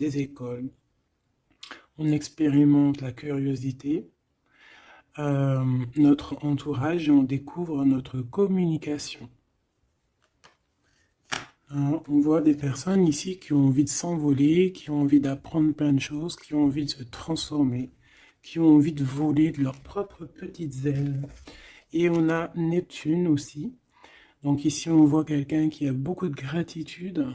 des écoles. On expérimente la curiosité, notre entourage et on découvre notre communication. Hein, on voit des personnes ici qui ont envie de s'envoler, qui ont envie d'apprendre plein de choses, qui ont envie de se transformer, qui ont envie de voler de leurs propres petites ailes. Et on a Neptune aussi. Donc ici, on voit quelqu'un qui a beaucoup de gratitude,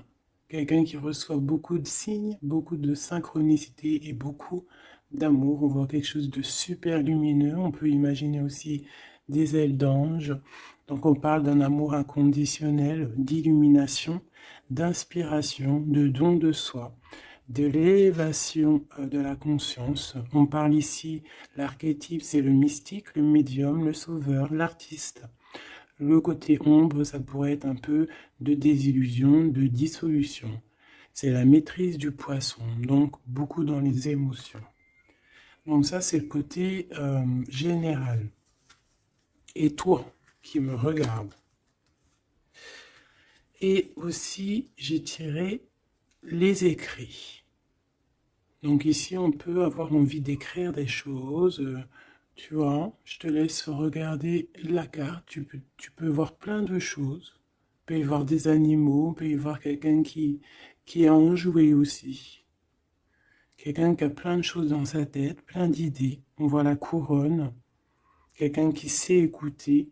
quelqu'un qui reçoit beaucoup de signes, beaucoup de synchronicité et beaucoup d'amour. On voit quelque chose de super lumineux. On peut imaginer aussi des ailes d'ange. Donc on parle d'un amour inconditionnel, d'illumination, d'inspiration, de don de soi, de l'élévation de la conscience. On parle ici, l'archétype, c'est le mystique, le médium, le sauveur, l'artiste. Le côté ombre, ça pourrait être un peu de désillusion, de dissolution. C'est la maîtrise du poisson, donc beaucoup dans les émotions. Donc ça, c'est le côté général. Et toi, qui me regarde. Et aussi, j'ai tiré les écrits. Donc ici, on peut avoir envie d'écrire des choses. Tu vois, je te laisse regarder la carte. Tu peux voir plein de choses. Il peut y voir des animaux, il peut y voir quelqu'un qui est enjoué aussi. Quelqu'un qui a plein de choses dans sa tête, plein d'idées. On voit la couronne. Quelqu'un qui sait écouter.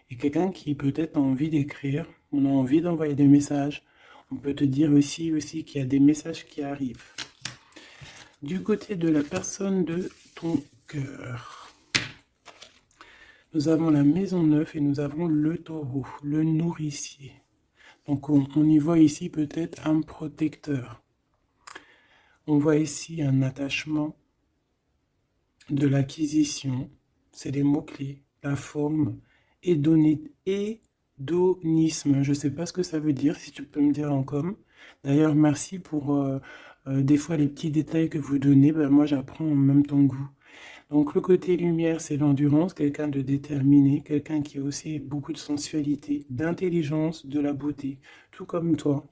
Et quelqu'un qui peut-être a envie d'écrire. On a envie d'envoyer des messages. On peut te dire aussi qu'il y a des messages qui arrivent. Du côté de la personne de ton cœur, nous avons la maison 9 et nous avons le taureau, le nourricier. Donc on y voit ici peut-être un protecteur. On voit ici un attachement, de l'acquisition, c'est les mots-clés, la forme, hédonisme. Je ne sais pas ce que ça veut dire, si tu peux me dire en com. D'ailleurs, merci pour des fois les petits détails que vous donnez. Ben, moi, j'apprends en même temps que vous. Donc le côté lumière, c'est l'endurance, quelqu'un de déterminé, quelqu'un qui a aussi beaucoup de sensualité, d'intelligence, de la beauté, tout comme toi.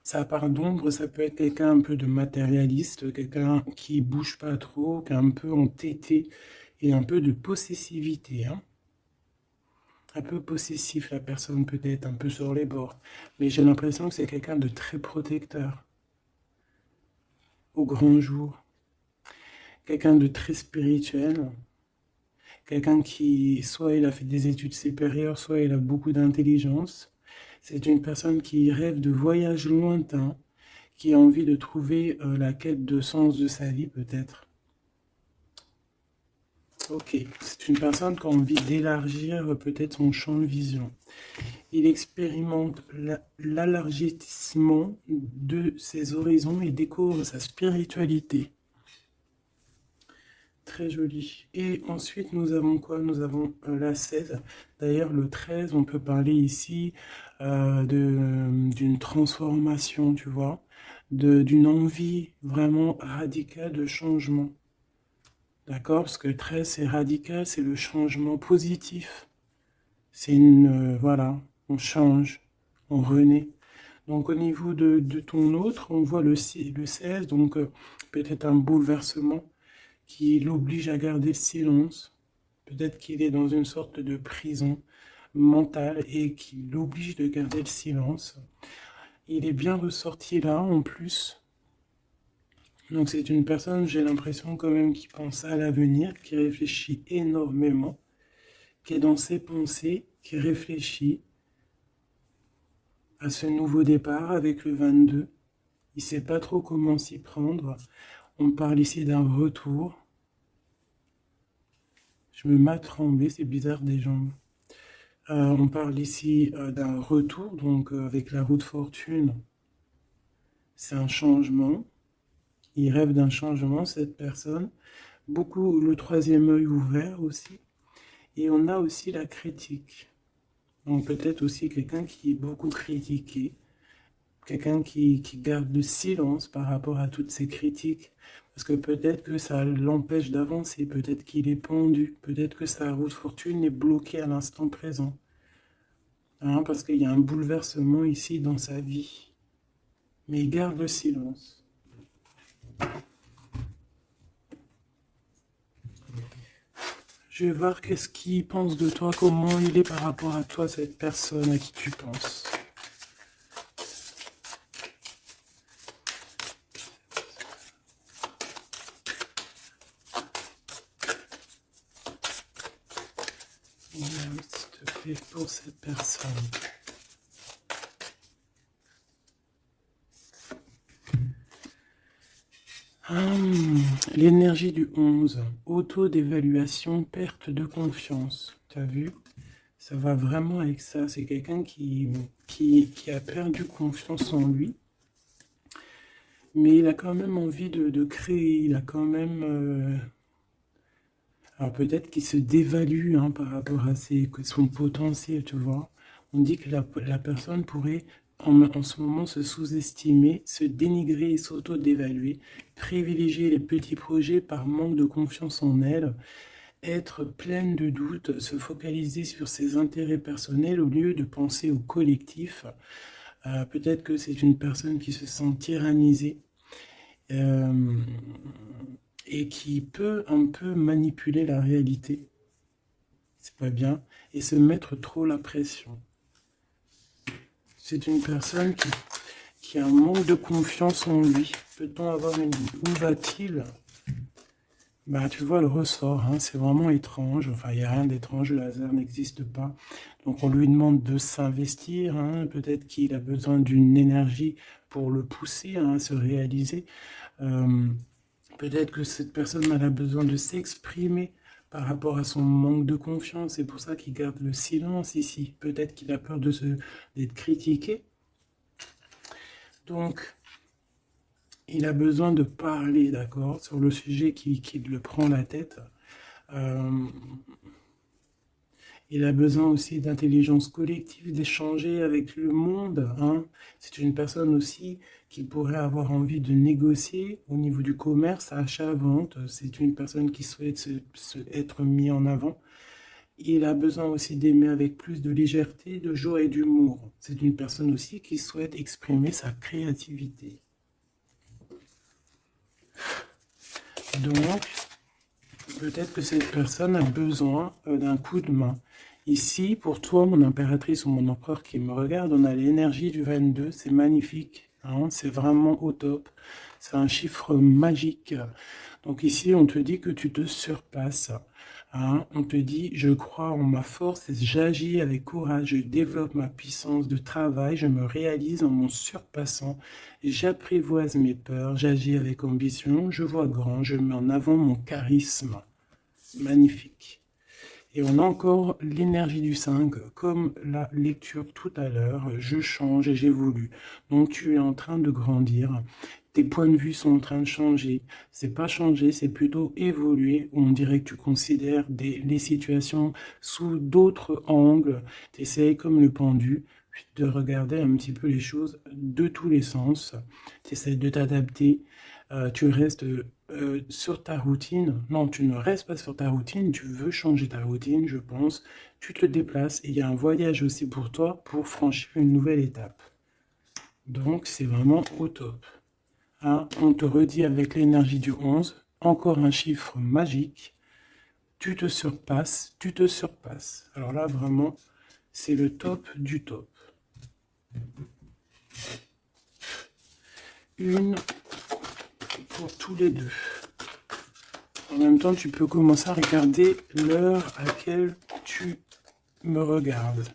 Ça part d'ombre, ça peut être quelqu'un un peu de matérialiste, quelqu'un qui bouge pas trop, qui est un peu entêté et un peu de possessivité. Hein. Un peu possessif, la personne peut-être un peu sur les bords. Mais j'ai l'impression que c'est quelqu'un de très protecteur au grand jour. Quelqu'un de très spirituel, quelqu'un qui, soit il a fait des études supérieures, soit il a beaucoup d'intelligence. C'est une personne qui rêve de voyages lointains, qui a envie de trouver la quête de sens de sa vie, peut-être. Ok, c'est une personne qui a envie d'élargir peut-être son champ de vision. Il expérimente l'élargissement de ses horizons et découvre sa spiritualité. Très joli. Et ensuite, nous avons quoi? Nous avons la 16. D'ailleurs, le 13, on peut parler ici d'une transformation, tu vois, d'une envie vraiment radicale de changement. D'accord? Parce que le 13, c'est radical, c'est le changement positif. C'est voilà, on change, on renaît. Donc au niveau de ton autre, on voit le 16, donc peut-être un bouleversement qui l'oblige à garder le silence. Peut-être qu'il est dans une sorte de prison mentale et qui l'oblige de garder le silence. Il est bien ressorti là en plus. Donc c'est une personne, j'ai l'impression quand même, qui pense à l'avenir, qui réfléchit énormément, qui est dans ses pensées, qui réfléchit à ce nouveau départ avec le 22. Il ne sait pas trop comment s'y prendre. On parle ici d'un retour. Je me mets à trembler, c'est bizarre des jambes. On parle ici d'un retour, donc avec la roue de fortune. C'est un changement. Il rêve d'un changement, cette personne. Beaucoup le troisième œil ouvert aussi. Et on a aussi la critique. Donc peut-être aussi quelqu'un qui est beaucoup critiqué. Quelqu'un qui garde le silence par rapport à toutes ces critiques. Parce que peut-être que ça l'empêche d'avancer. Peut-être qu'il est pendu. Peut-être que sa roue de fortune est bloquée à l'instant présent. Hein, parce qu'il y a un bouleversement ici dans sa vie. mais garde le silence. Je vais voir qu'est-ce qu'il pense de toi, comment il est par rapport à toi, cette personne à qui tu penses. S'il te plaît, pour cette personne. L'énergie du 11, auto-d'évaluation, perte de confiance. Tu as vu? Ça va vraiment avec ça. C'est quelqu'un qui a perdu confiance en lui, mais il a quand même envie de créer. Il a quand même... Alors peut-être qu'il se dévalue par rapport à son potentiel, tu vois. On dit que la personne pourrait en ce moment se sous-estimer, se dénigrer et s'auto-dévaluer, privilégier les petits projets par manque de confiance en elle, être pleine de doutes, se focaliser sur ses intérêts personnels au lieu de penser au collectif. Peut-être que c'est une personne qui se sent tyrannisée. Et qui peut un peu manipuler la réalité, c'est pas bien, et se mettre trop la pression. C'est une personne qui a un manque de confiance en lui. Peut-on avoir une... Où va-t-il? Bah, tu vois le ressort, c'est vraiment étrange. Enfin, il n'y a rien d'étrange, le hasard n'existe pas. Donc on lui demande de s'investir, peut-être qu'il a besoin d'une énergie pour le pousser à se réaliser. Peut-être que cette personne elle a besoin de s'exprimer par rapport à son manque de confiance. C'est pour ça qu'il garde le silence ici. Peut-être qu'il a peur d'être critiqué. Donc, il a besoin de parler, d'accord, sur le sujet qui le prend la tête. Il a besoin aussi d'intelligence collective, d'échanger avec le monde. C'est une personne aussi qui pourrait avoir envie de négocier au niveau du commerce, achat-vente. C'est une personne qui souhaite être mis en avant. Il a besoin aussi d'aimer avec plus de légèreté, de joie et d'humour. C'est une personne aussi qui souhaite exprimer sa créativité. Donc, peut-être que cette personne a besoin d'un coup de main. Ici, pour toi, mon impératrice ou mon empereur qui me regarde, on a l'énergie du 22, c'est magnifique, c'est vraiment au top, c'est un chiffre magique. Donc ici, on te dit que tu te surpasses, on te dit, je crois en ma force, j'agis avec courage, je développe ma puissance de travail, je me réalise en mon surpassant, j'apprivoise mes peurs, j'agis avec ambition, je vois grand, je mets en avant mon charisme. Magnifique. Et on a encore l'énergie du 5, comme la lecture tout à l'heure, je change et j'évolue. Donc tu es en train de grandir, tes points de vue sont en train de changer. C'est pas changer, c'est plutôt évoluer. On dirait que tu considères les situations sous d'autres angles. Tu essayes comme le pendu de regarder un petit peu les choses de tous les sens. Tu essaies de t'adapter. Tu restes sur ta routine. Non, tu ne restes pas sur ta routine, tu veux changer ta routine, je pense. Tu te déplaces et il y a un voyage aussi pour toi pour franchir une nouvelle étape. Donc, c'est vraiment au top. On te redit avec l'énergie du 11, encore un chiffre magique. Tu te surpasses, tu te surpasses. Alors là, vraiment, c'est le top du top. Une pour tous les deux. En même temps, tu peux commencer à regarder l'heure à laquelle tu me regardes.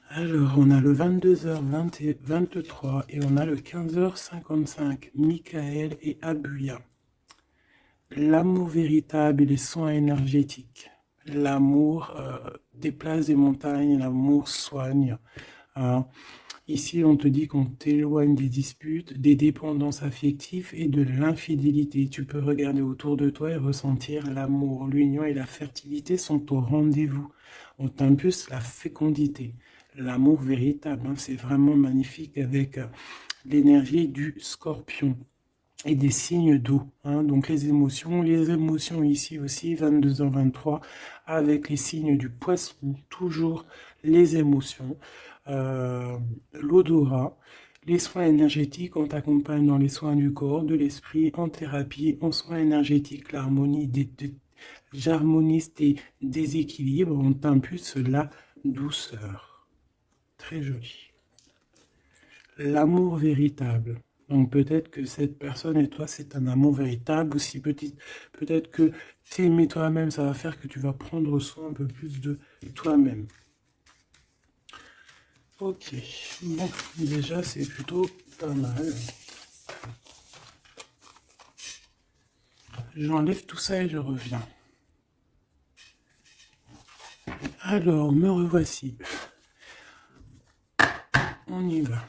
Alors, on a le 22h23 et on a le 15h55. Michael et Abuya. L'amour véritable et les soins énergétiques. L'amour déplace des montagnes, l'amour soigne. Ici, on te dit qu'on t'éloigne des disputes, des dépendances affectives et de l'infidélité. Tu peux regarder autour de toi et ressentir l'amour. L'union et la fertilité sont au rendez-vous. On t'impulse la fécondité. L'amour véritable, c'est vraiment magnifique avec l'énergie du scorpion et des signes d'eau. Donc les émotions ici aussi, 22h23, avec les signes du poisson, toujours les émotions. l'odorat. Les soins énergétiques, on t'accompagne dans les soins du corps, de l'esprit, en thérapie, en soins énergétiques, j'harmonise tes déséquilibres, on t'impulse la douceur. Très joli. L'amour véritable. Donc peut-être que cette personne et toi, c'est un amour véritable. Aussi peut-être que t'aimer toi-même, ça va faire que tu vas prendre soin un peu plus de toi-même. Ok, bon, déjà c'est plutôt pas mal. J'enlève tout ça et je reviens. Alors, me revoici. On y va.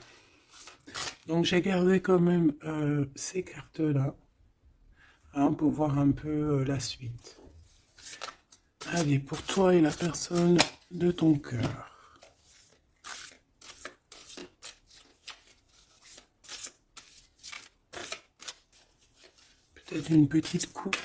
Donc j'ai gardé quand même ces cartes-là hein, pour voir un peu la suite. Allez, pour toi et la personne de ton cœur. Peut-être une petite coupe.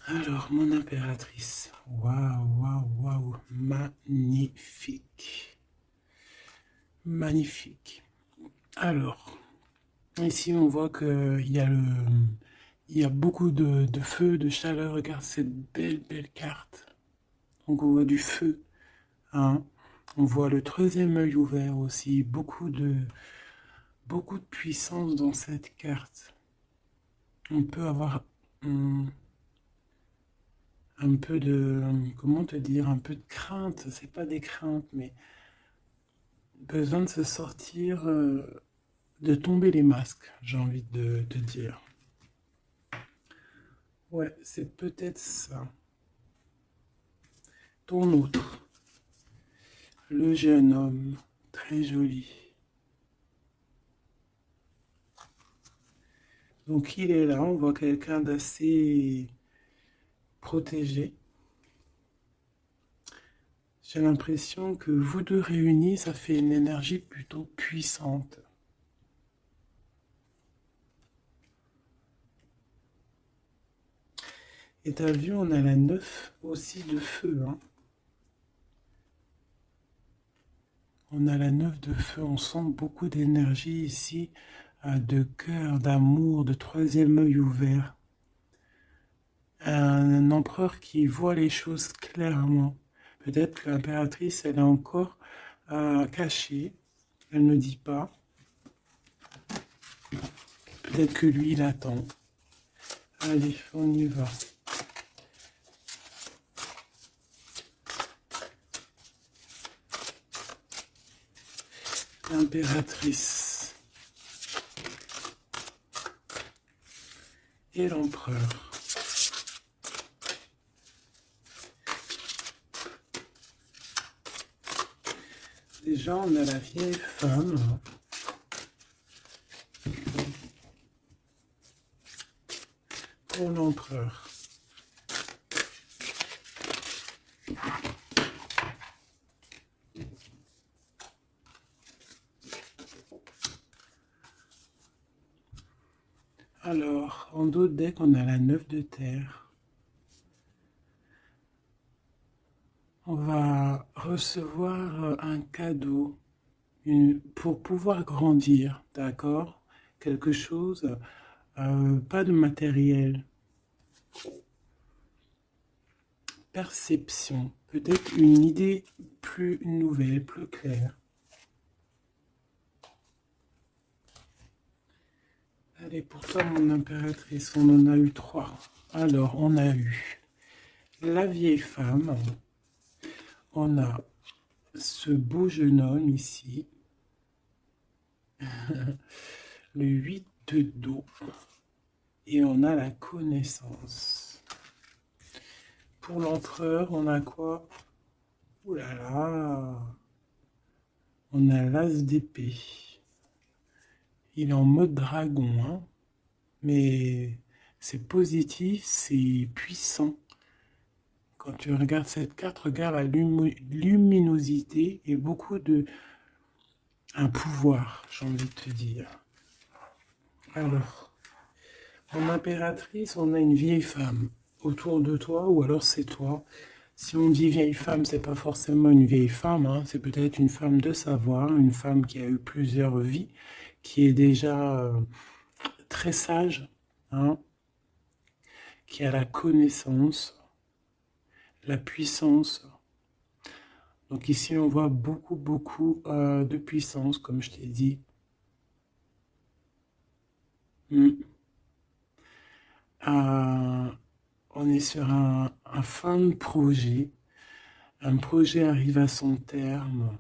Alors, mon impératrice. Waouh, waouh, waouh. Magnifique. Magnifique. Alors, ici on voit qu'il y a il y a beaucoup de feu, de chaleur. Regarde cette belle, belle carte. Donc on voit du feu. Hein. On voit le troisième œil ouvert aussi. Beaucoup de puissance dans cette carte. On peut avoir un peu de, comment te dire, un peu de crainte. C'est pas des craintes, mais besoin de se sortir, de tomber les masques, j'ai envie de te dire. Ouais, c'est peut-être ça. Ton autre, le jeune homme, très joli. Donc il est là, on voit quelqu'un d'assez protégé. J'ai l'impression que vous deux réunis, ça fait une énergie plutôt puissante. Et t'as vu, on a la 9 aussi de feu. Hein. On a la 9 de feu, on sent beaucoup d'énergie ici, de cœur, d'amour, de troisième œil ouvert. Un empereur qui voit les choses clairement. Peut-être que l'impératrice, elle est encore cachée, elle ne dit pas. Peut-être que lui, il attend. Allez, on y va. L'impératrice et l'empereur. Déjà, on a la vieille femme. Pour l'empereur. Alors, en dos de deck, on a la 9 de terre. On va recevoir un cadeau pour pouvoir grandir, d'accord? Quelque chose, pas de matériel. Perception, peut-être une idée plus nouvelle, plus claire. Allez, pour toi, mon impératrice, on en a eu 3. Alors, on a eu la vieille femme. On a ce beau jeune homme ici. Le 8 de dos. Et on a la connaissance. Pour l'empereur, on a quoi? Ouh là là! On a l'as d'épée. Il est en mode dragon, hein? Mais c'est positif, c'est puissant. Quand tu regardes cette carte, regarde la luminosité et beaucoup de... un pouvoir, j'ai envie de te dire. Alors, en impératrice, on a une vieille femme autour de toi, ou alors c'est toi. Si on dit vieille femme, c'est pas forcément une vieille femme, hein, c'est peut-être une femme de savoir, une femme qui a eu plusieurs vies, qui est déjà très sage, hein, qui a la connaissance, la puissance. Donc ici, on voit beaucoup, beaucoup de puissance, comme je t'ai dit. Mm. On est sur un fin de projet. Un projet arrive à son terme.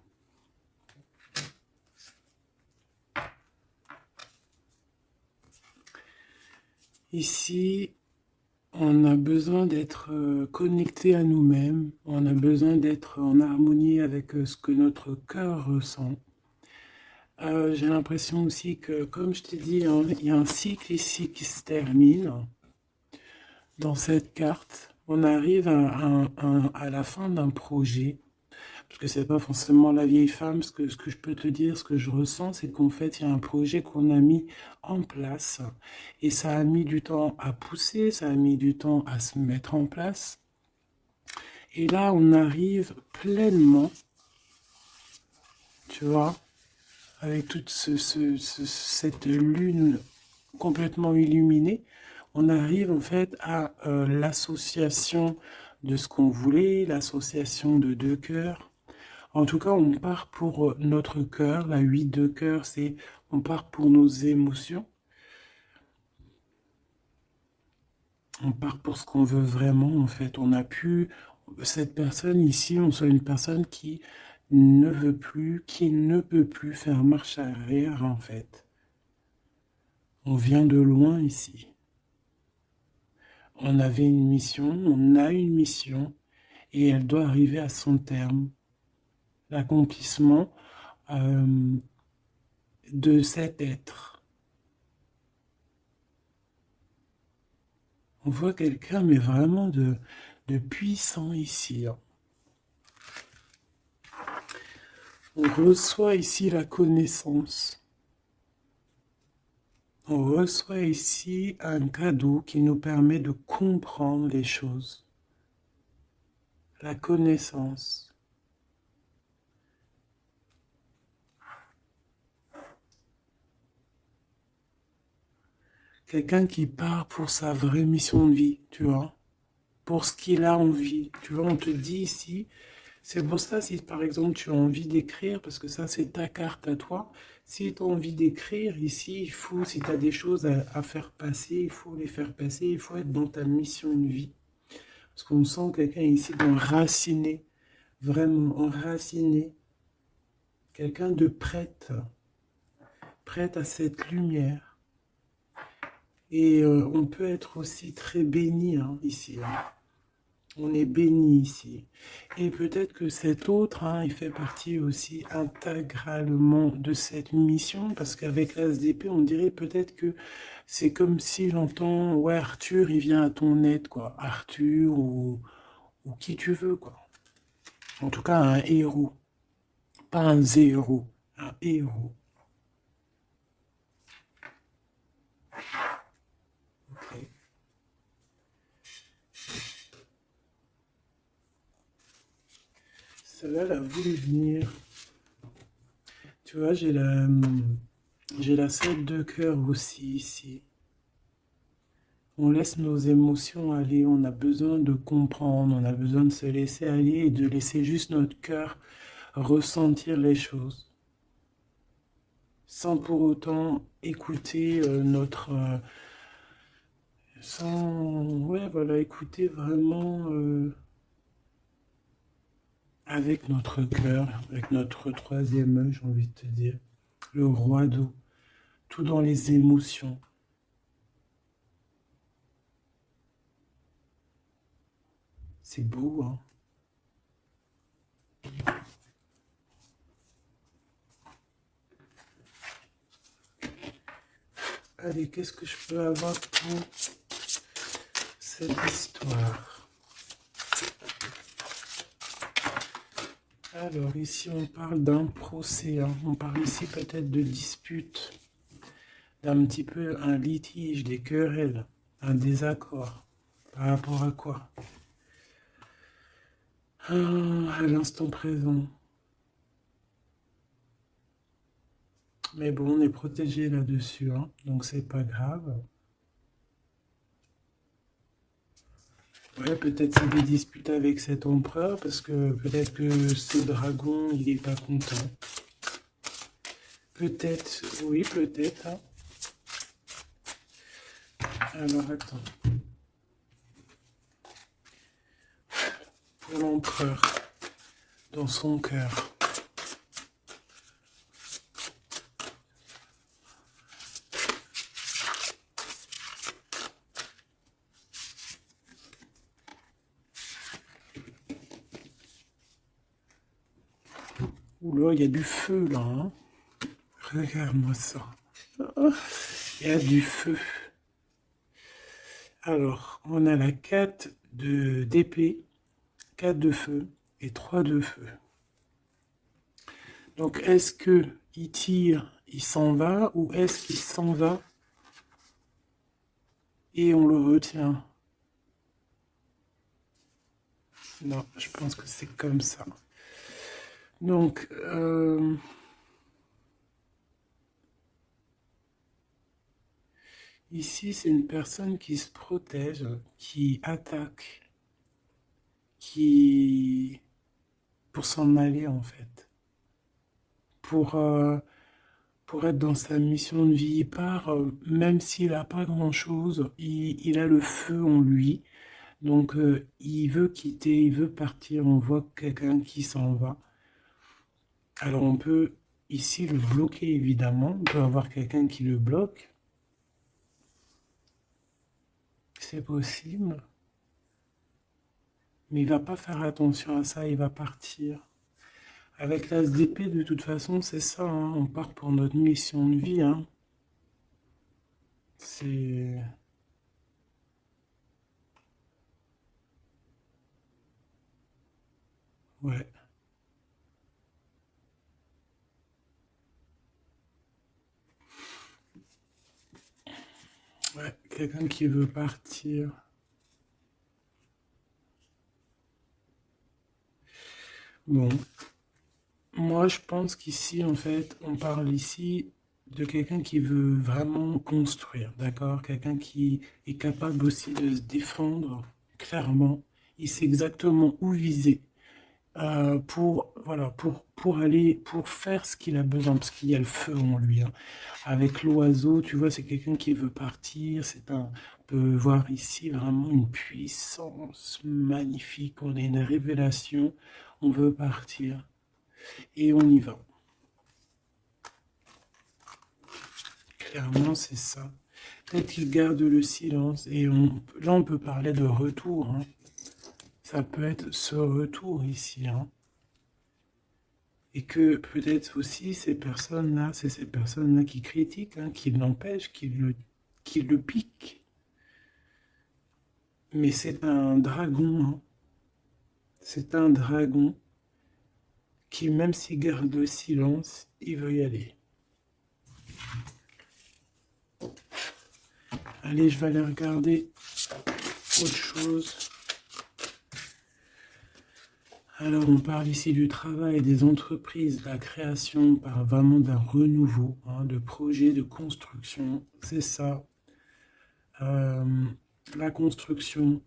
Ici, on a besoin d'être connecté à nous-mêmes. On a besoin d'être en harmonie avec ce que notre cœur ressent. J'ai l'impression aussi que, comme je t'ai dit, hein, il y a un cycle ici qui se termine. Dans cette carte, on arrive à la fin d'un projet. Parce que c'est pas forcément la vieille femme. Ce que je peux te dire, ce que je ressens, c'est qu'en fait, il y a un projet qu'on a mis en place. Et ça a mis du temps à pousser, ça a mis du temps à se mettre en place. Et là, on arrive pleinement, tu vois, avec toute cette lune complètement illuminée, on arrive en fait à l'association de ce qu'on voulait, l'association de deux cœurs. En tout cas, on part pour notre cœur. La 8 de cœur, c'est on part pour nos émotions. On part pour ce qu'on veut vraiment, en fait. On a pu, cette personne ici, on soit une personne qui ne veut plus, qui ne peut plus faire marche arrière, en fait. On vient de loin ici. On avait une mission, on a une mission, et elle doit arriver à son terme. L'accomplissement de cet être. On voit quelqu'un, mais vraiment de puissant ici, hein. On reçoit ici la connaissance. On reçoit ici un cadeau qui nous permet de comprendre les choses. La connaissance. Quelqu'un qui part pour sa vraie mission de vie, tu vois, pour ce qu'il a envie. Tu vois, on te dit ici, c'est pour ça si par exemple tu as envie d'écrire, parce que ça c'est ta carte à toi, si tu as envie d'écrire ici, il faut, si tu as des choses à faire passer, il faut les faire passer, il faut être dans ta mission de vie. Parce qu'on sent quelqu'un ici d'enraciné, vraiment enraciné, quelqu'un de prête, prête à cette lumière. Et on peut être aussi très béni hein, ici. Hein. On est béni ici. Et peut-être que cet autre, hein, il fait partie aussi intégralement de cette mission, parce qu'avec l'As d'épée, on dirait peut-être que c'est comme si j'entends, ouais, Arthur, il vient à ton aide, quoi. Arthur ou qui tu veux, quoi. En tout cas, un héros. Pas un zéro, un héros. Ok. Celle-là, elle a voulu venir. Tu vois, j'ai la 7 de cœur aussi ici. On laisse nos émotions aller, on a besoin de comprendre, on a besoin de se laisser aller et de laisser juste notre cœur ressentir les choses. Sans pour autant écouter ouais, voilà, écouter vraiment avec notre cœur, avec notre troisième œil, j'ai envie de te dire. Le roi d'eau, tout dans les émotions. C'est beau, hein? Allez, qu'est-ce que je peux avoir pour cette histoire? Alors, ici, on parle d'un procès, hein. On parle ici peut-être de dispute, d'un petit peu un litige, des querelles, un désaccord. Par rapport à quoi? À l'instant présent. Mais bon, on est protégé là-dessus, hein, donc c'est pas grave. Ouais, peut-être c'est des disputes avec cet empereur, parce que peut-être que ce dragon, il est pas content. Peut-être, oui, peut-être, hein. Alors, attends. Pour l'empereur, dans son cœur. Oula, il y a du feu, là, hein. Regarde-moi ça. Il y a du feu. Alors, on a la 4 d'épée, 4 de feu et 3 de feu. Donc, est-ce que il tire, il s'en va, ou est-ce qu'il s'en va et on le retient? Non, je pense que c'est comme ça. Donc, ici, c'est une personne qui se protège, qui attaque, qui... pour s'en aller, en fait. Pour, euh, pour être dans sa mission de vie. Il part, même s'il n'a pas grand-chose, il a le feu en lui. Donc, il veut quitter, il veut partir. On voit quelqu'un qui s'en va. Alors, on peut ici le bloquer, évidemment. On peut avoir quelqu'un qui le bloque. C'est possible. Mais il va pas faire attention à ça, il va partir. Avec l'as d'épée, de toute façon, c'est ça, hein. On part pour notre mission de vie, hein. C'est... Ouais. Ouais, quelqu'un qui veut partir. Bon, moi je pense qu'ici, en fait, on parle ici de quelqu'un qui veut vraiment construire, d'accord? Quelqu'un qui est capable aussi de se défendre clairement. Il sait exactement où viser. Pour, voilà, pour aller, pour faire ce qu'il a besoin, parce qu'il y a le feu en lui, hein. Avec l'oiseau, tu vois, c'est quelqu'un qui veut partir, on peut voir ici vraiment une puissance magnifique, on a une révélation, on veut partir, et on y va. Clairement, c'est ça. Peut-être qu'il garde le silence, et là, on peut parler de retour, hein. Ça peut être ce retour ici, hein. Et que peut-être aussi ces personnes-là, c'est ces personnes-là qui critiquent, hein, qui l'empêchent, qui le piquent. Mais c'est un dragon, hein. C'est un dragon qui, même s'il garde le silence, il veut y aller. Allez, je vais aller regarder autre chose. Alors, on parle ici du travail, des entreprises, de la création, par vraiment d'un renouveau, hein, de projets, de construction. C'est ça. Euh, la construction,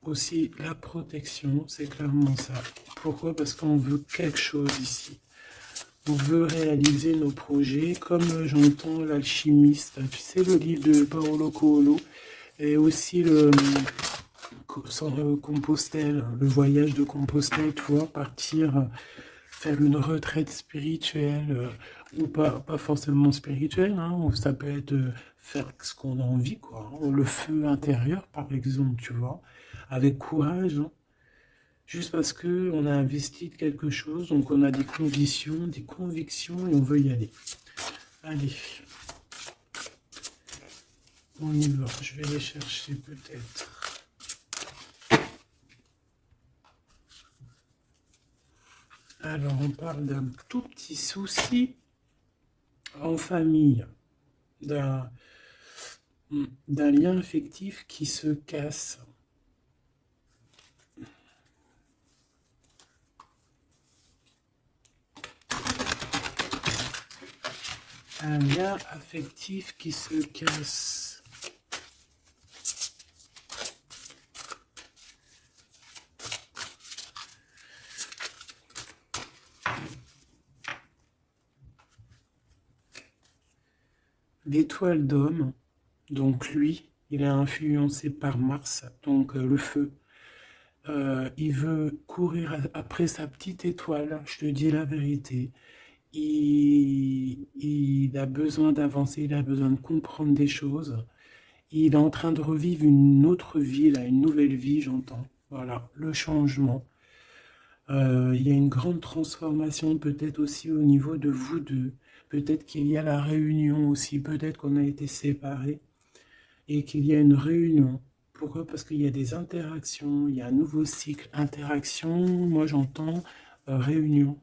aussi la protection, c'est clairement ça. Pourquoi? Parce qu'on veut quelque chose ici. On veut réaliser nos projets, comme j'entends l'alchimiste. Tu sais, le livre de Paolo Coelho, et aussi Compostelle, le voyage de Compostelle, tu vois, partir, faire une retraite spirituelle, ou pas forcément spirituelle, hein, ou ça peut être faire ce qu'on a envie, quoi, hein. Le feu intérieur, par exemple, tu vois, avec courage, hein, juste parce que on a investi de quelque chose, donc on a des conditions, des convictions, et on veut y aller. Allez, on y va, je vais les chercher peut-être. Alors, on parle d'un tout petit souci en famille, d'un lien affectif qui se casse. Un lien affectif qui se casse. L'étoile d'homme, donc lui, il est influencé par Mars, donc le feu. Il veut courir après sa petite étoile, je te dis la vérité. Il a besoin d'avancer, il a besoin de comprendre des choses. Il est en train de revivre une autre vie, là, une nouvelle vie, j'entends. Voilà, le changement. Il y a une grande transformation peut-être aussi au niveau de vous deux. Peut-être qu'il y a la réunion aussi, peut-être qu'on a été séparés et qu'il y a une réunion. Pourquoi? Parce qu'il y a des interactions, il y a un nouveau cycle. Interaction, moi j'entends réunion.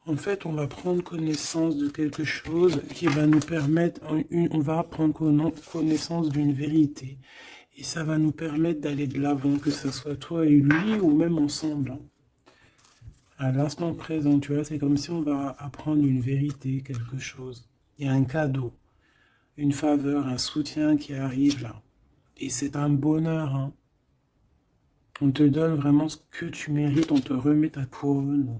En fait, on va prendre connaissance de quelque chose qui va nous permettre, on va prendre connaissance d'une vérité. Et ça va nous permettre d'aller de l'avant, que ce soit toi et lui, ou même ensemble, hein. À l'instant présent, tu vois, c'est comme si on va apprendre une vérité, quelque chose. Il y a un cadeau, une faveur, un soutien qui arrive là. Et c'est un bonheur, hein. On te donne vraiment ce que tu mérites, on te remet ta couronne.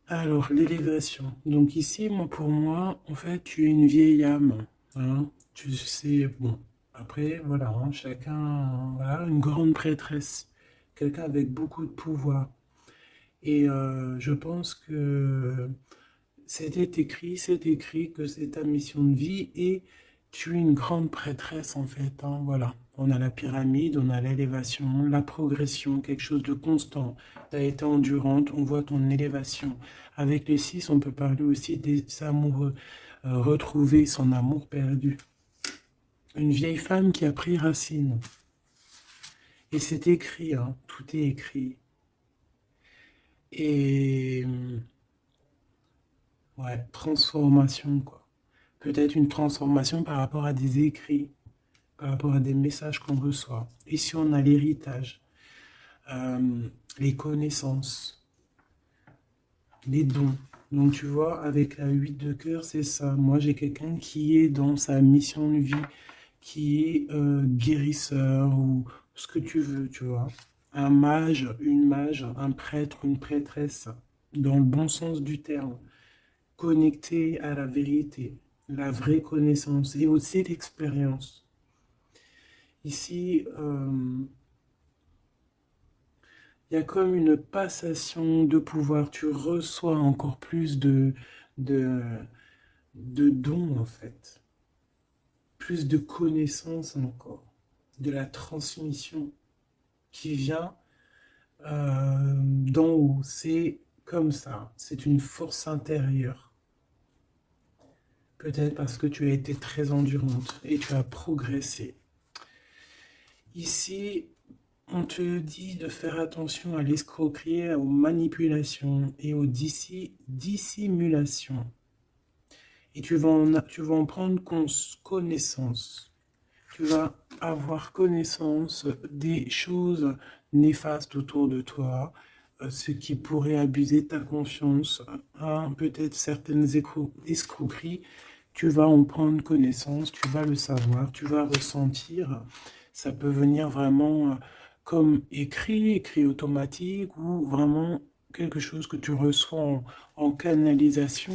Alors, l'élévation. Donc ici, moi, pour moi, en fait, tu es une vieille âme, hein. Tu sais, bon, après, voilà, hein, chacun, voilà, une grande prêtresse, quelqu'un avec beaucoup de pouvoir. Et je pense que c'est écrit que c'est ta mission de vie et tu es une grande prêtresse en fait, hein, voilà. On a la pyramide, on a l'élévation, la progression, quelque chose de constant. Tu as été endurante, on voit ton élévation. Avec les 6, on peut parler aussi des amoureux, retrouver son amour perdu. Une vieille femme qui a pris racine. Et c'est écrit, hein, tout est écrit. Et ouais, transformation, quoi. Peut-être une transformation par rapport à des écrits, par rapport à des messages qu'on reçoit. Ici, on a l'héritage, les connaissances, les dons. Donc, tu vois, avec la 8 de cœur, c'est ça. Moi, j'ai quelqu'un qui est dans sa mission de vie, qui est guérisseur ou ce que tu veux, tu vois. Un mage, une mage, un prêtre, une prêtresse, dans le bon sens du terme, connecté à la vérité, la vraie connaissance et aussi l'expérience. Ici, il y a comme une passation de pouvoir. Tu reçois encore plus de, de dons, en fait. Plus de connaissances encore. De la transmission qui vient d'en haut. C'est comme ça. C'est une force intérieure. Peut-être parce que tu as été très endurante et tu as progressé. Ici, on te dit de faire attention à l'escroquerie, aux manipulations et aux dissimulations. Et tu vas en prendre connaissance. Tu vas avoir connaissance des choses néfastes autour de toi, ce qui pourrait abuser ta confiance, hein, peut-être certaines escroqueries. Tu vas en prendre connaissance, tu vas le savoir, tu vas ressentir. Ça peut venir vraiment comme écrit automatique ou vraiment quelque chose que tu reçois en canalisation,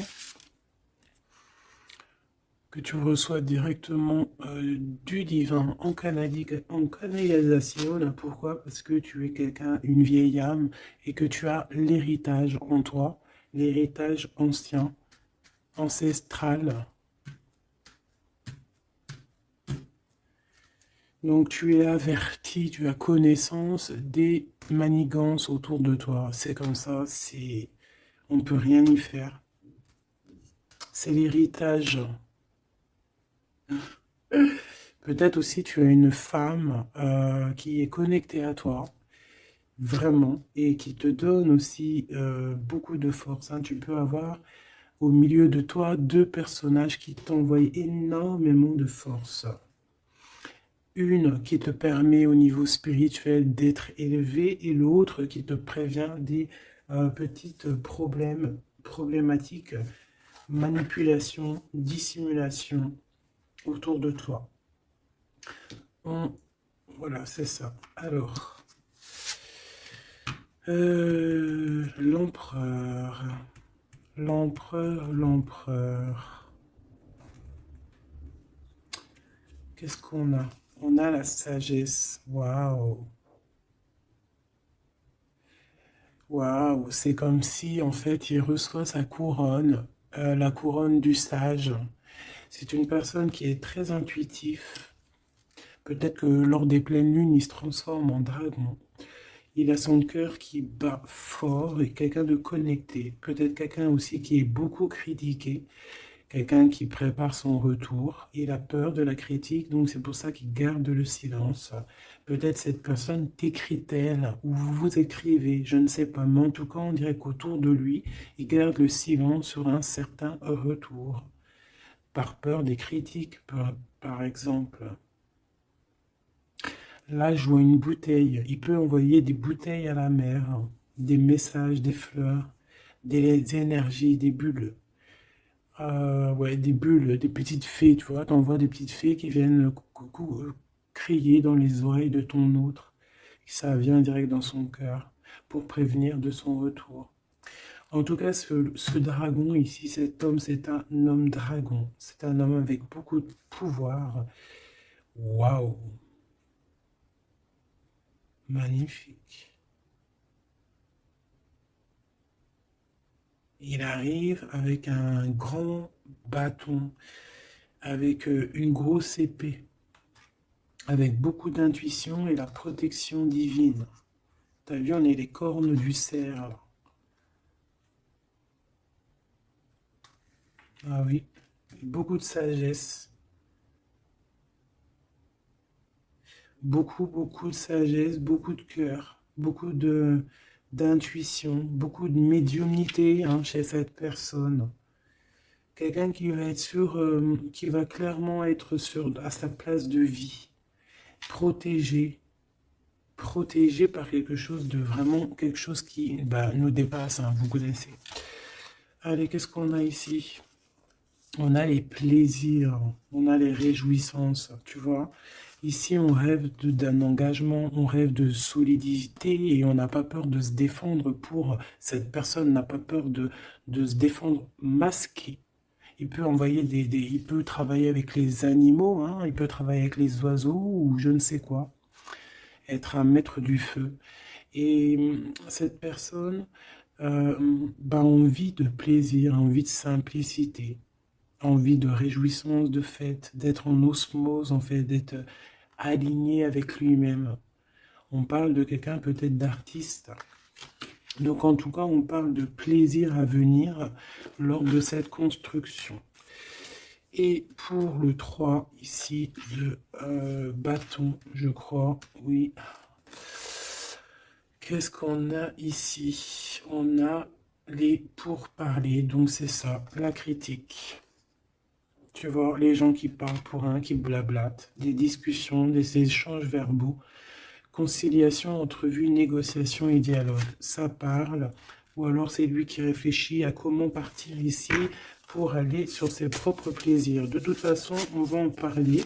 que tu reçois directement du divin en canalisation. Là, pourquoi? Parce que tu es quelqu'un, une vieille âme, et que tu as l'héritage en toi, l'héritage ancien, ancestral. Donc tu es averti, tu as connaissance des manigances autour de toi. C'est comme ça, on peut rien y faire. C'est l'héritage. Peut-être aussi tu as une femme qui est connectée à toi, vraiment, et qui te donne aussi beaucoup de force, hein. Tu peux avoir au milieu de toi deux personnages qui t'envoient énormément de force. Une qui te permet au niveau spirituel d'être élevé et l'autre qui te prévient des petites problématiques, manipulation, dissimulation autour de toi. Voilà, c'est ça. Alors, l'empereur, l'empereur. Qu'est-ce qu'on a? On a la sagesse. Waouh! Waouh! C'est comme si, en fait, il reçoit sa couronne, la couronne du sage. C'est une personne qui est très intuitif. Peut-être que lors des pleines lunes, il se transforme en dragon. Il a son cœur qui bat fort et quelqu'un de connecté. Peut-être quelqu'un aussi qui est beaucoup critiqué. Quelqu'un qui prépare son retour. Il a peur de la critique, donc c'est pour ça qu'il garde le silence. Peut-être cette personne t'écrit-elle ou vous vous écrivez, je ne sais pas. Mais en tout cas, on dirait qu'autour de lui, il garde le silence sur un certain retour. Par peur des critiques, par exemple. Là, je vois une bouteille. Il peut envoyer des bouteilles à la mer, des messages, des fleurs, des énergies, des bulles. Ouais, des bulles, des petites fées, tu vois. T'envoies des petites fées qui viennent crier dans les oreilles de ton autre. Ça vient direct dans son cœur pour prévenir de son retour. En tout cas, ce dragon ici, cet homme, c'est un homme dragon. C'est un homme avec beaucoup de pouvoir. Waouh! Magnifique. Il arrive avec un grand bâton, avec une grosse épée, avec beaucoup d'intuition et la protection divine. T'as vu, on est les cornes du cerf. Ah oui, beaucoup de sagesse. Beaucoup de sagesse, beaucoup de cœur, beaucoup de d'intuition, beaucoup de médiumnité, hein, chez cette personne. Quelqu'un qui va être sûr, qui va clairement être sur à sa place de vie, protégé, protégé par quelque chose de vraiment, quelque chose qui nous dépasse, hein, vous connaissez. Allez, qu'est-ce qu'on a ici? On a les plaisirs, on a les réjouissances, tu vois. Ici, on rêve d'un engagement, on rêve de solidité et on n'a pas peur de se défendre cette personne n'a pas peur de se défendre masqué. Il peut envoyer il peut travailler avec les animaux, hein, il peut travailler avec les oiseaux ou je ne sais quoi, être un maître du feu. Et cette personne a envie de plaisir, envie de simplicité, envie de réjouissance, de fête, d'être en osmose, en fait, d'être aligné avec lui-même. On parle de quelqu'un peut-être d'artiste. Donc en tout cas, on parle de plaisir à venir lors de cette construction. Et pour le 3 ici, de bâton, je crois, oui. Qu'est-ce qu'on a ici? On a les pourparlers, donc c'est ça, la critique. Tu vois, les gens qui parlent pour un, qui blablatent, des discussions, des échanges verbaux, conciliation, entrevue, négociation et dialogue. Ça parle, ou alors c'est lui qui réfléchit à comment partir ici pour aller sur ses propres plaisirs. De toute façon, on va en parler.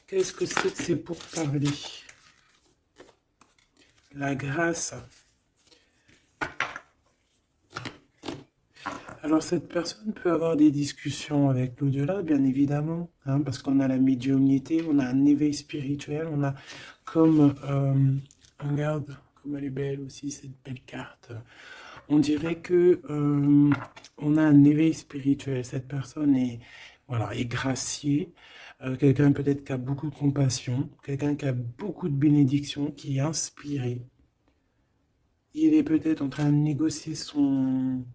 Qu'est-ce que c'est que ces pourparlers? La grâce. Alors cette personne peut avoir des discussions avec l'au-delà, bien évidemment, hein, parce qu'on a la médiumnité, on a un éveil spirituel, on a comme, regarde, comme elle est belle aussi, cette belle carte. On dirait que on a un éveil spirituel. Cette personne est, voilà, est graciée. Quelqu'un peut-être qui a beaucoup de compassion, quelqu'un qui a beaucoup de bénédiction, qui est inspiré. Il est peut-être en train de négocier son,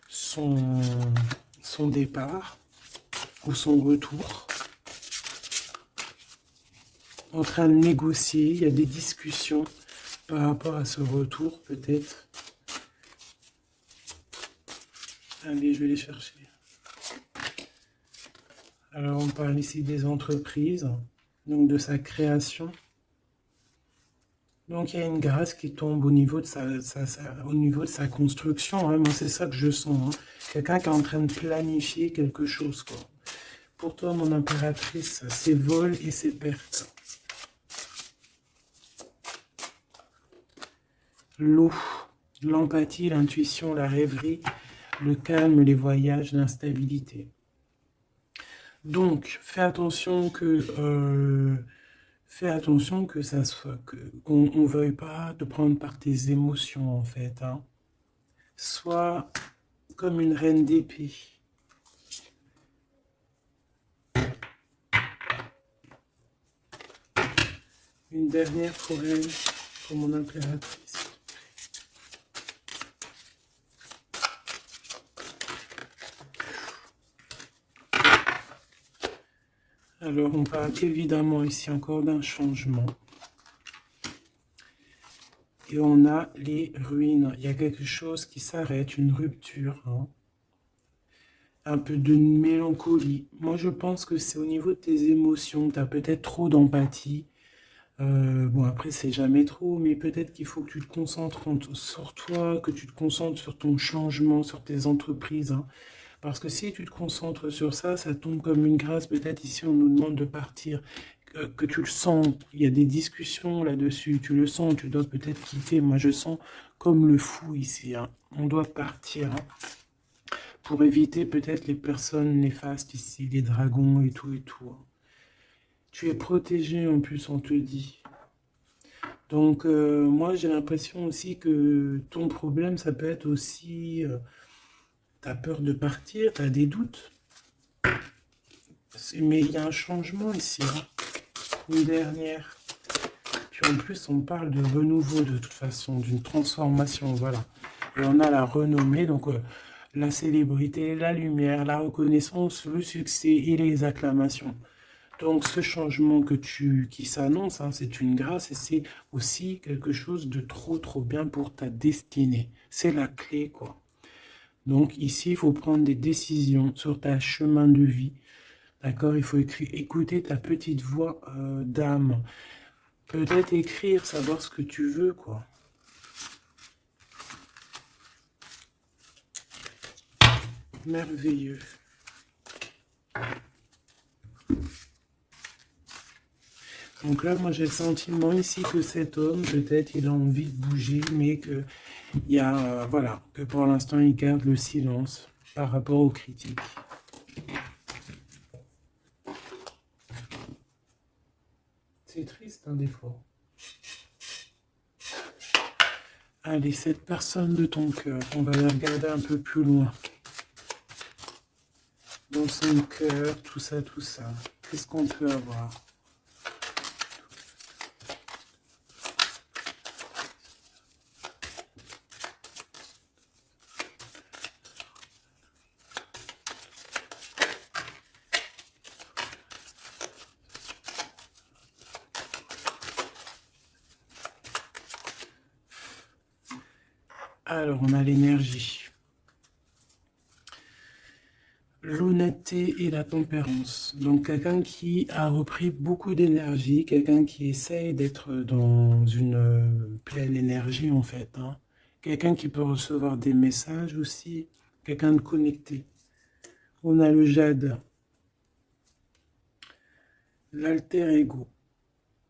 son départ ou son retour. En train de négocier, il y a des discussions par rapport à ce retour peut-être. Allez, je vais les chercher. Alors, on parle ici des entreprises, donc de sa création. Donc, il y a une grâce qui tombe au niveau de au niveau de sa construction. Hein. Moi, c'est ça que je sens. Hein. Quelqu'un qui est en train de planifier quelque chose. Quoi. Pour toi, mon impératrice, c'est vol et c'est perte. L'eau, l'empathie, l'intuition, la rêverie, le calme, les voyages, l'instabilité. Donc, fais attention que ça soit qu'on ne veuille pas te prendre par tes émotions en fait. Hein. Sois comme une reine d'épée. Une dernière pour elle, pour mon impératrice. Alors, on parle évidemment ici encore d'un changement. Et on a les ruines. Il y a quelque chose qui s'arrête, une rupture. Hein. Un peu de mélancolie. Moi, je pense que c'est au niveau de tes émotions. Tu as peut-être trop d'empathie. Bon, après, c'est jamais trop, mais peut-être qu'il faut que tu te concentres sur toi, que tu te concentres sur ton changement, sur tes entreprises. Hein. Parce que si tu te concentres sur ça, ça tombe comme une grâce. Peut-être ici, on nous demande de partir, que tu le sens. Il y a des discussions là-dessus. Tu le sens, tu dois peut-être quitter. Moi, je sens comme le fou ici. Hein. On doit partir pour éviter peut-être les personnes néfastes ici, les dragons et tout et tout. Hein. Tu es protégé en plus, on te dit. Donc, moi, j'ai l'impression aussi que ton problème, ça peut être aussi... tu as peur de partir, tu as des doutes. Mais il y a un changement ici. Hein. Une dernière. Puis en plus, on parle de renouveau de toute façon, d'une transformation, voilà. Et on a la renommée, donc la célébrité, la lumière, la reconnaissance, le succès et les acclamations. Donc ce changement qui s'annonce, hein, c'est une grâce et c'est aussi quelque chose de trop bien pour ta destinée. C'est la clé, quoi. Donc ici, il faut prendre des décisions sur ta chemin de vie. D'accord? Il faut écouter ta petite voix d'âme. Peut-être écrire, savoir ce que tu veux, quoi. Merveilleux. Donc là, moi, j'ai le sentiment ici que cet homme, peut-être, il a envie de bouger, mais que il y a, voilà, que pour l'instant, il garde le silence par rapport aux critiques. C'est triste, hein, des fois. Allez, cette personne de ton cœur, on va la regarder un peu plus loin. Dans son cœur, tout ça. Qu'est-ce qu'on peut avoir? Alors, on a l'énergie. L'honnêteté et la tempérance. Donc, quelqu'un qui a repris beaucoup d'énergie, quelqu'un qui essaye d'être dans une pleine énergie, en fait. Hein. Quelqu'un qui peut recevoir des messages aussi, quelqu'un de connecté. On a le jade, l'alter ego.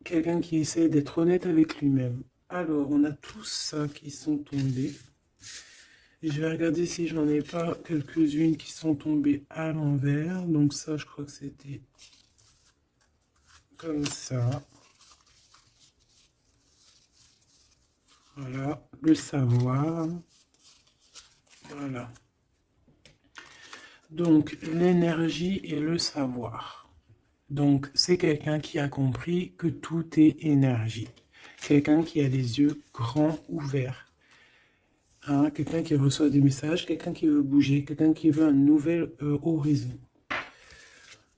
Quelqu'un qui essaye d'être honnête avec lui-même. Alors, on a tous ça qui sont tombés. Je vais regarder si j'en ai pas quelques-unes qui sont tombées à l'envers. Donc ça, je crois que c'était comme ça. Voilà, le savoir. Voilà. Donc, l'énergie et le savoir. Donc, c'est quelqu'un qui a compris que tout est énergie. Quelqu'un qui a les yeux grands ouverts. Hein, quelqu'un qui reçoit des messages, quelqu'un qui veut bouger, quelqu'un qui veut un nouvel horizon.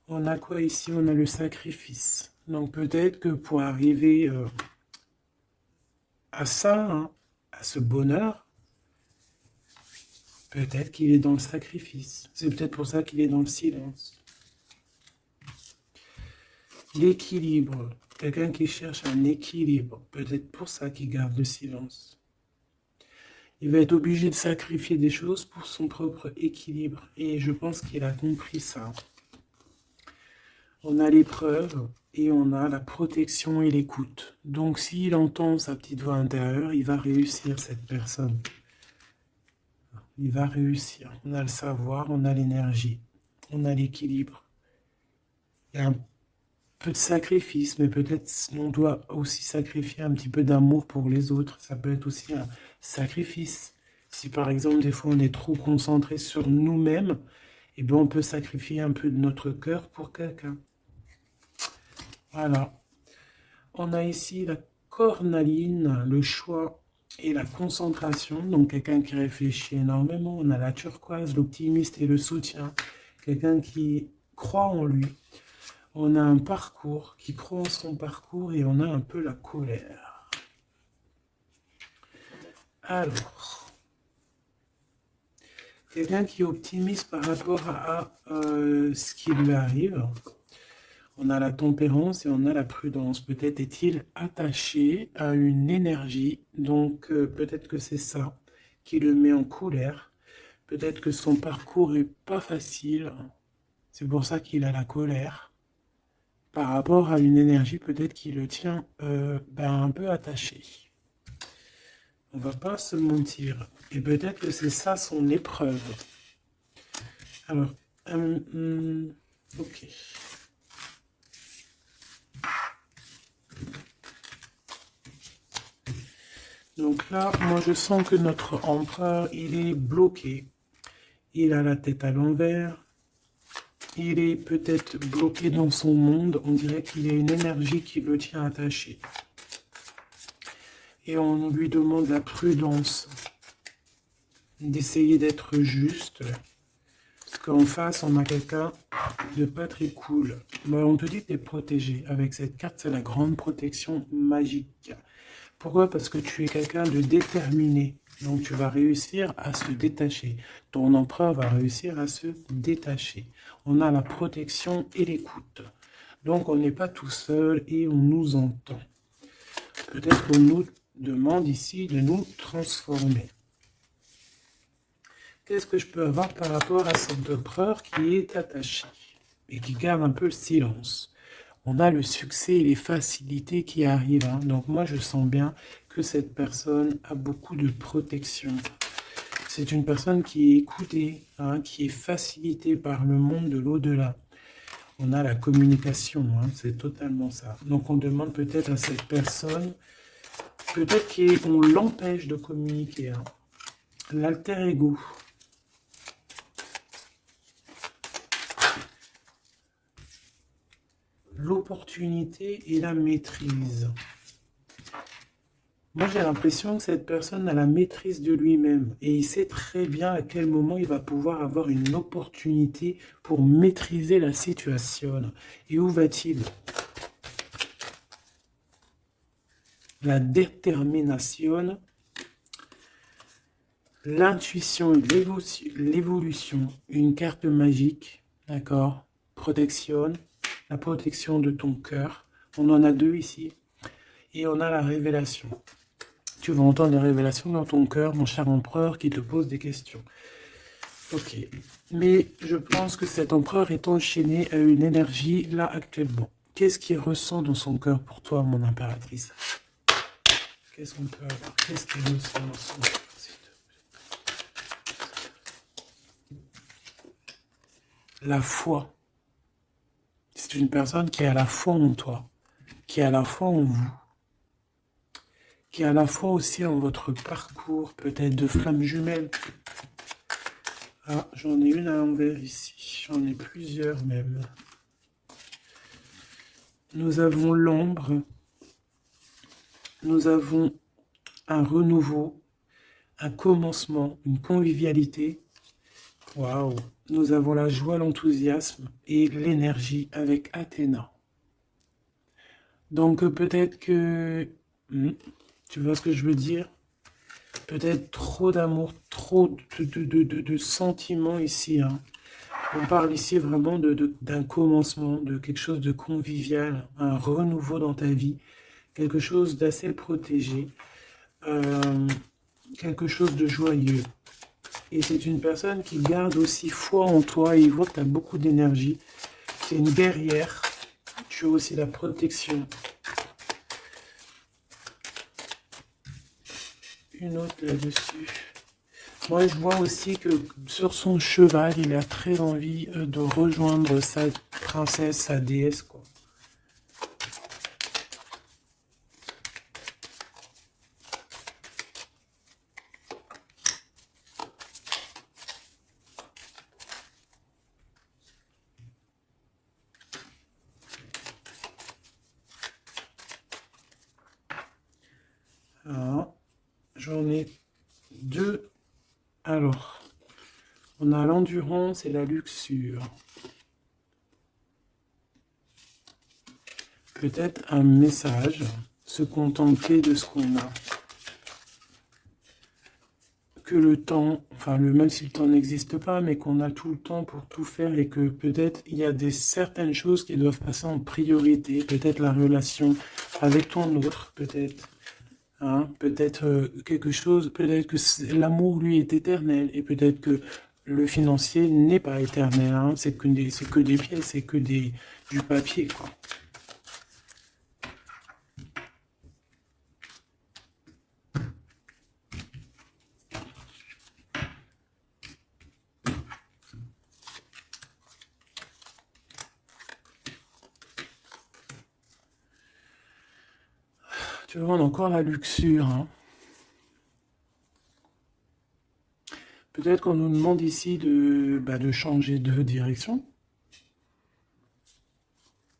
On a quoi ici? On a le sacrifice. Donc, peut-être que pour arriver à ça, hein, à ce bonheur, peut-être qu'il est dans le sacrifice. C'est peut-être pour ça qu'il est dans le silence. L'équilibre. Quelqu'un qui cherche un équilibre. Peut-être pour ça qu'il garde le silence. Il va être obligé de sacrifier des choses pour son propre équilibre. Et je pense qu'il a compris ça. On a l'épreuve et on a la protection et l'écoute. Donc s'il entend sa petite voix intérieure, il va réussir, cette personne. Il va réussir. On a le savoir, on a l'énergie, on a l'équilibre. Il y a un peu de sacrifice, mais peut-être on doit aussi sacrifier un petit peu d'amour pour les autres. Ça peut être aussi un sacrifice. Si par exemple, des fois, on est trop concentré sur nous-mêmes, eh bien, on peut sacrifier un peu de notre cœur pour quelqu'un. Voilà. On a ici la cornaline, le choix et la concentration. Donc, quelqu'un qui réfléchit énormément. On a la turquoise, l'optimiste et le soutien. Quelqu'un qui croit en lui. On a un parcours, qui croit en son parcours, et on a un peu la colère. Alors, quelqu'un qui est optimiste par rapport à ce qui lui arrive. On a la tempérance et on a la prudence. Peut-être est-il attaché à une énergie, donc peut-être que c'est ça qui le met en colère. Peut-être que son parcours est pas facile. C'est pour ça qu'il a la colère. Par rapport à une énergie peut-être qui le tient un peu attaché. On va pas se mentir. Et peut-être que c'est ça son épreuve. Alors, ok. Donc là, moi je sens que notre empereur, il est bloqué. Il a la tête à l'envers. Il est peut-être bloqué dans son monde. On dirait qu'il y a une énergie qui le tient attaché. Et on lui demande la prudence, d'essayer d'être juste. Parce qu'en face, on a quelqu'un de pas très cool. Mais on te dit que tu es protégé. Avec cette carte, c'est la grande protection magique. Pourquoi? Parce que tu es quelqu'un de déterminé. Donc tu vas réussir à se détacher. Ton empereur va réussir à se détacher. On a la protection et l'écoute. Donc on n'est pas tout seul et on nous entend. Peut-être qu'on nous demande ici de nous transformer. Qu'est-ce que je peux avoir par rapport à cet empereur qui est attaché et qui garde un peu le silence? On a le succès et les facilités qui arrivent. Hein. Donc moi, je sens bien que cette personne a beaucoup de protection. C'est une personne qui est écoutée, hein, qui est facilitée par le monde de l'au-delà. On a la communication, hein, c'est totalement ça. Donc on demande peut-être à cette personne, peut-être qu'on l'empêche de communiquer. Hein. L'alter ego. L'opportunité et la maîtrise. Moi, j'ai l'impression que cette personne a la maîtrise de lui-même et il sait très bien à quel moment il va pouvoir avoir une opportunité pour maîtriser la situation. Et où va-t-il? La détermination, l'intuition, l'évolution, une carte magique, d'accord? Protection, la protection de ton cœur. On en a deux ici. Et on a la révélation. Tu vas entendre les révélations dans ton cœur, mon cher empereur, qui te pose des questions. Ok. Mais je pense que cet empereur est enchaîné à une énergie là actuellement. Qu'est-ce qu'il ressent dans son cœur pour toi, mon impératrice? Qu'est-ce qu'on peut avoir? Qu'est-ce qu'il ressent dans son cœur? La foi. C'est une personne qui a la foi en toi, qui a la foi en vous, qui a la foi aussi en votre parcours, peut-être de flammes jumelles. Ah, j'en ai une à l'envers ici. J'en ai plusieurs même. Nous avons l'ombre. Nous avons un renouveau, un commencement, une convivialité. Waouh! Nous avons la joie, l'enthousiasme et l'énergie avec Athéna. Donc peut-être que... tu vois ce que je veux dire? Peut-être trop d'amour, trop de sentiments ici. Hein. On parle ici vraiment d'un commencement, de quelque chose de convivial, un renouveau dans ta vie, quelque chose d'assez protégé, quelque chose de joyeux. Et c'est une personne qui garde aussi foi en toi et il voit que tu as beaucoup d'énergie. C'est une guerrière. Tu as aussi la protection. Une autre là-dessus. Moi, je vois aussi que sur son cheval, il a très envie de rejoindre sa princesse, sa déesse, quoi. Alors, j'en ai deux. Alors, on a l'endurance et la luxure. Peut-être un message, se contenter de ce qu'on a. Que le temps, enfin même si le temps n'existe pas, mais qu'on a tout le temps pour tout faire et que peut-être il y a certaines choses qui doivent passer en priorité, peut-être la relation avec ton autre, peut-être. Hein, peut-être quelque chose, peut-être que l'amour lui est éternel et peut-être que le financier n'est pas éternel, hein, c'est que des pièces, c'est que du papier, quoi. Tu vois, on a encore la luxure, hein. Peut-être qu'on nous demande ici de changer de direction,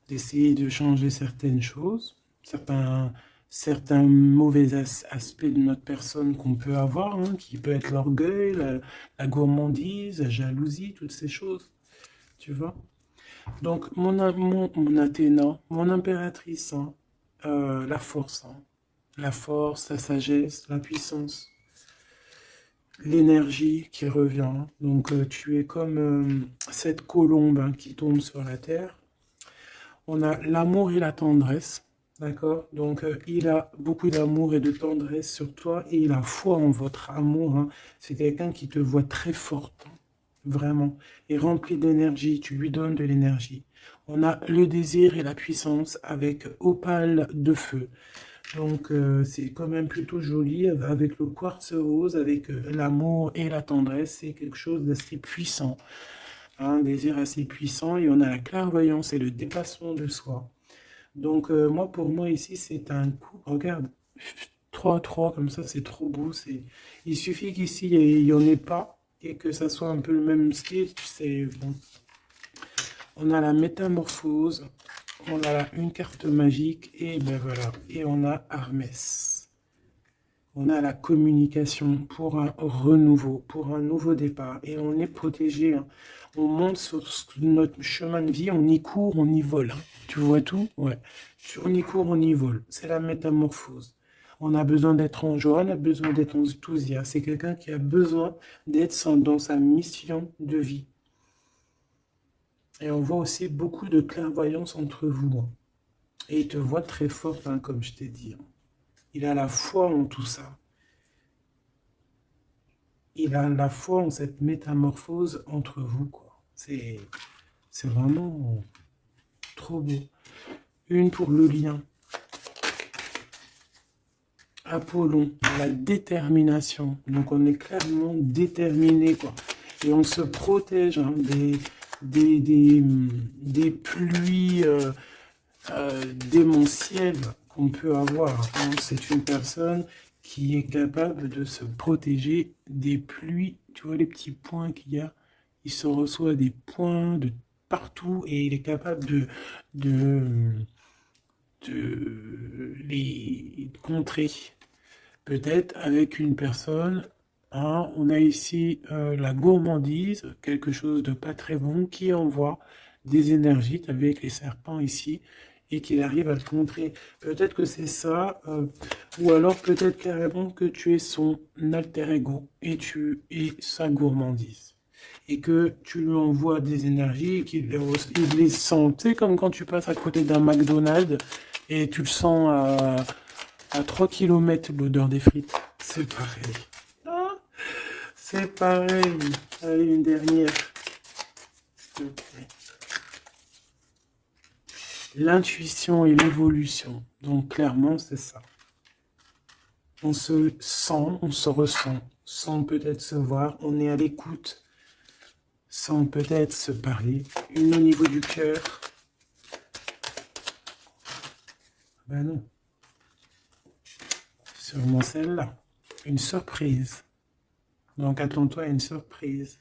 d'essayer de changer certaines choses, certains mauvais aspects de notre personne qu'on peut avoir, hein, qui peut être l'orgueil, la gourmandise, la jalousie, toutes ces choses, tu vois. Donc, mon Athéna, mon impératrice, hein, hein, la force, la sagesse, la puissance, l'énergie qui revient. Donc, tu es comme cette colombe, hein, qui tombe sur la terre. On a l'amour et la tendresse, d'accord? Donc, il a beaucoup d'amour et de tendresse sur toi et il a foi en votre amour. Hein. C'est quelqu'un qui te voit très forte, hein, vraiment, et rempli d'énergie. Tu lui donnes de l'énergie. On a le désir et la puissance avec opale de feu. Donc, c'est quand même plutôt joli avec le quartz rose, avec l'amour et la tendresse. C'est quelque chose d'assez puissant, un désir assez puissant. Et on a la clairvoyance et le dépassement de soi. Donc, moi, pour moi, ici, c'est un coup. Regarde, 3-3 comme ça, c'est trop beau. Il suffit qu'ici, il n'y en ait pas et que ça soit un peu le même style. C'est bon. On a la métamorphose. On a là une carte magique et ben voilà. Et on a Hermès. On a la communication pour un renouveau, pour un nouveau départ. Et on est protégé. Hein. On monte sur notre chemin de vie, on y court, on y vole. Hein. Tu vois tout? Ouais. On y court, on y vole. C'est la métamorphose. On a besoin d'être en joie, on a besoin d'être enthousiaste. C'est quelqu'un qui a besoin d'être dans sa mission de vie. Et on voit aussi beaucoup de clairvoyance entre vous. Hein. Et il te voit très fort, hein, comme je t'ai dit. Hein. Il a la foi en tout ça. Il a la foi en cette métamorphose entre vous, quoi. C'est vraiment trop beau. Une pour le lien. Apollon, la détermination. Donc on est clairement déterminé, quoi. Et on se protège, hein, des pluies démentielles qu'on peut avoir. Hein. C'est une personne qui est capable de se protéger des pluies. Tu vois les petits points qu'il y a il se reçoit des points de partout et il est capable de, de les contrer. Peut-être avec une personne, hein, on a ici la gourmandise, quelque chose de pas très bon, qui envoie des énergies, avec les serpents ici, et qu'il arrive à le contrer. Peut-être que c'est ça, ou alors peut-être carrément que tu es son alter ego, et tu es sa gourmandise. Et que tu lui envoies des énergies et il les sent. Tu sais, comme quand tu passes à côté d'un McDonald's et tu le sens à 3 km l'odeur des frites. C'est pareil. Ah, c'est pareil. Allez, une dernière. S'il te plaît. L'intuition et l'évolution. Donc clairement, c'est ça. On se sent, on se ressent, sans peut-être se voir. On est à l'écoute, sans peut-être se parler. Une au niveau du cœur. Ben non. Sûrement celle-là. Une surprise. Donc attends-toi à une surprise.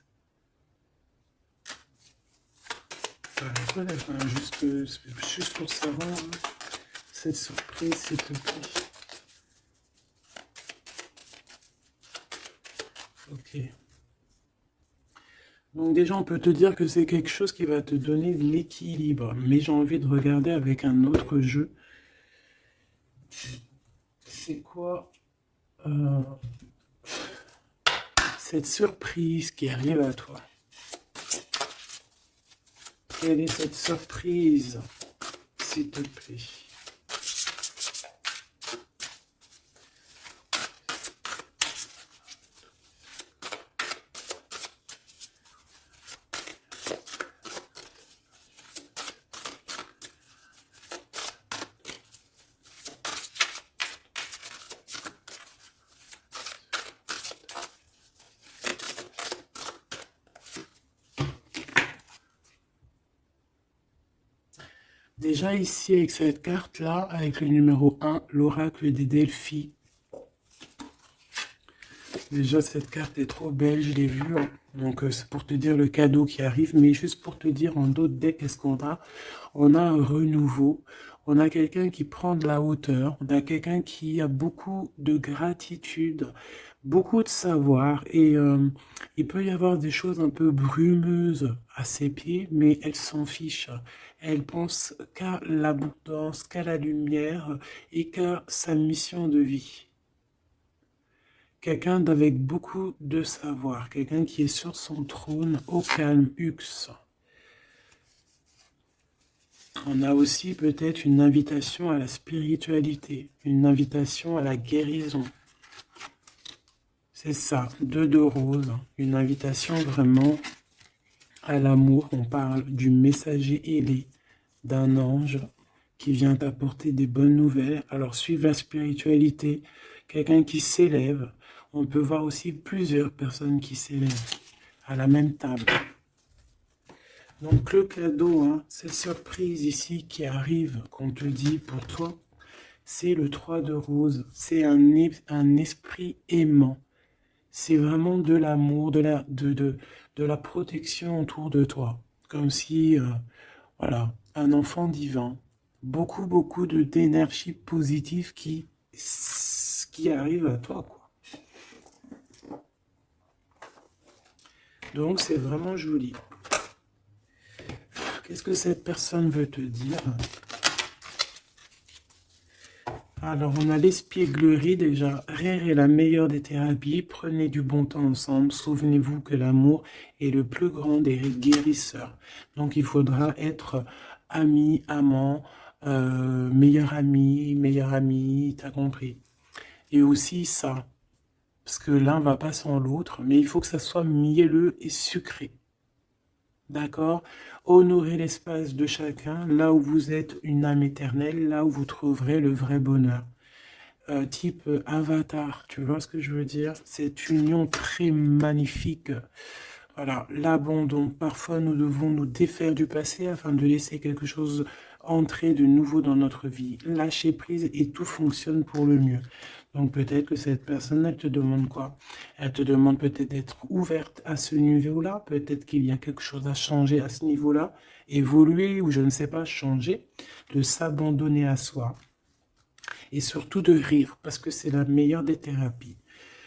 Voilà, enfin, juste pour savoir cette surprise, s'il te plaît. Ok. Donc déjà, on peut te dire que c'est quelque chose qui va te donner de l'équilibre. Mais j'ai envie de regarder avec un autre jeu. C'est quoi cette surprise qui arrive à toi? Quelle est cette surprise, s'il te plaît? Déjà ici, avec cette carte-là, avec le numéro 1, l'oracle des Delphi. Déjà, cette carte est trop belle, je l'ai vue. Hein. Donc, c'est pour te dire le cadeau qui arrive. Mais juste pour te dire, en d'autres decks, qu'est-ce qu'on a? On a un renouveau. On a quelqu'un qui prend de la hauteur. On a quelqu'un qui a beaucoup de gratitude, beaucoup de savoir. Et il peut y avoir des choses un peu brumeuses à ses pieds, mais elle s'en fiche. Elle pense qu'à l'abondance, qu'à la lumière et qu'à sa mission de vie. Quelqu'un d'avec beaucoup de savoir, quelqu'un qui est sur son trône, au calme, Hux. On a aussi peut-être une invitation à la spiritualité, une invitation à la guérison. C'est ça, 2 de rose, une invitation vraiment à l'amour. On parle du messager ailé, d'un ange qui vient t'apporter des bonnes nouvelles. Alors suivre la spiritualité, quelqu'un qui s'élève. On peut voir aussi plusieurs personnes qui s'élèvent à la même table. Donc le cadeau, hein, cette surprise ici qui arrive, qu'on te dit pour toi, c'est le 3 de rose. C'est un esprit aimant. C'est vraiment de l'amour, de la protection autour de toi. Comme si, voilà, un enfant divin. Beaucoup d'énergie positive qui arrive à toi, quoi. Donc, c'est vraiment joli. Qu'est-ce que cette personne veut te dire? Alors, on a l'espièglerie déjà. Rire est la meilleure des thérapies. Prenez du bon temps ensemble. Souvenez-vous que l'amour est le plus grand des guérisseurs. Donc, il faudra être ami, amant, meilleur ami, t'as compris. Et aussi ça, parce que l'un va pas sans l'autre, mais il faut que ça soit mielleux et sucré. D'accord? Honorez l'espace de chacun, là où vous êtes une âme éternelle, là où vous trouverez le vrai bonheur. Type avatar, tu vois ce que je veux dire? Cette union très magnifique. Voilà, l'abandon. Parfois, nous devons nous défaire du passé afin de laisser quelque chose entrer de nouveau dans notre vie, lâcher prise et tout fonctionne pour le mieux. Donc peut-être que cette personne, elle te demande quoi? Elle te demande peut-être d'être ouverte à ce niveau-là, peut-être qu'il y a quelque chose à changer à ce niveau-là, évoluer ou je ne sais pas, changer, de s'abandonner à soi et surtout de rire parce que c'est la meilleure des thérapies.